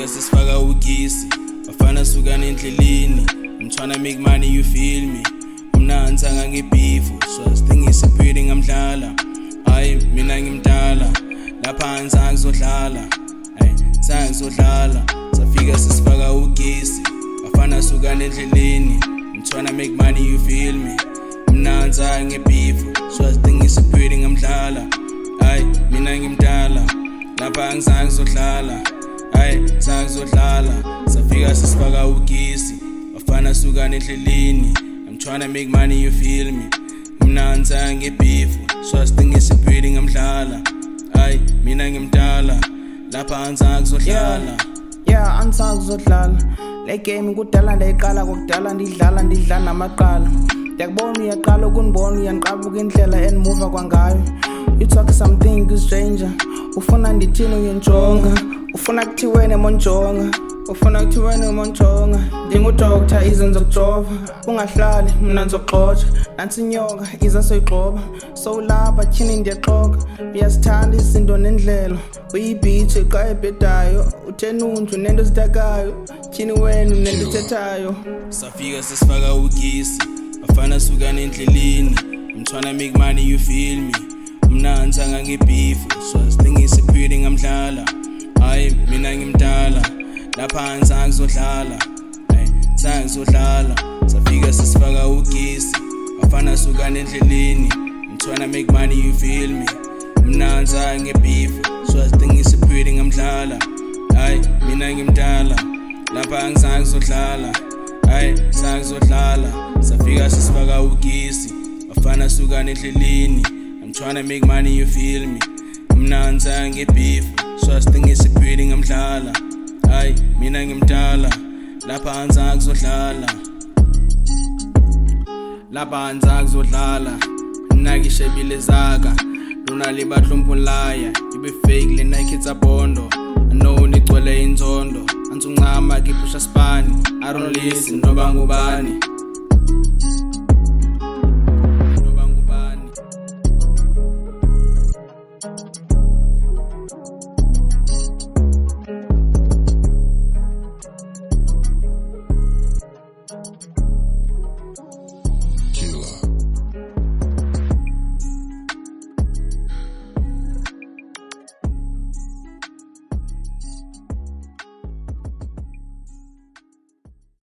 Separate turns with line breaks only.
sesifaka ugisi bafana suka nendleleni. I'm tryna make money, you feel me? Mna ngitsanga ngebeef, so sithengisa iphili ngamdlala. Hayi mina ngimdala lapha ngizange ngizodlala. Hey ngizange ngizodlala safika sesifaka ugisi bafana suka nendleleni. I'm tryna make money, you feel me? Mna ngitsanga ngebeef, so sithengisa iphili ngamdlala. Hayi mina ngimdala lapha ngizange ngizodlala. Hayi ngizange ngizodlala safika sesifaka ugisi bafana suka nendleleni. I'm tryna make money, you feel me? Mna ngitsanga ngebeef, so sithengisa iphili ngamdlala. Hayi mina ngimdala lapha ngizange ngizodlala.
Yeah angizange ngizodlala le game kudala ndayiqala kokudala ndidlala namaqala. Ndiyakubona uyaqala ukunibona uyandiqabuka indlela endimuva kwangayo. You talk something ku stranger ufuna ndithini uyenjonga. Ufuna kuthiwene monjonga, ufuna kuthiwene monjonga. Ndingudoctor ize ngizokujova ungahlali mna ngizoxotsha. Nansi inyoka iza soyigxoba sowulapha tyhini ndiyaxoka. Uyazithanda izinto nendlela uyibhitshe xa ebhedayo. Uthenunju nento zitakayo tyhini wena nento ethethayo.
Safika sesifaka ugisi bafana suka nendleleni. I'm tryna make money, you feel me? Mna ngitsanga ngebeef, so sithengisa iphili ngamdlala. Hayi mina ngimdala lapha ngizange ngizodlala. Hey ngizange ngizodlala safika sesifaka ugisi bafana suka nendleleni. I'm tryna make money, you feel me? Mna ngitsanga ngebeef, so sithengisa iphili ngamdlala. Hayi mina ngimdala lapha ngizange ngizodlala. Hayi ngizange ngizodlala safika sesifaka ugisi bafana suka nendleleni. I'm tryna make money, you feel me? Mna ngitsanga ngebeef, so sithengisa iphili ngamdlala. Hayi mina ngimdala lapha ngizange ngizodlala. Lapha ngizange ngizodlala nakishebile zaka lona libahlomphulaya. Ibe fake le Nike tsabondo no nigcwele inzondo. Antsungama kiphusha spani I don't listen noba ngubani.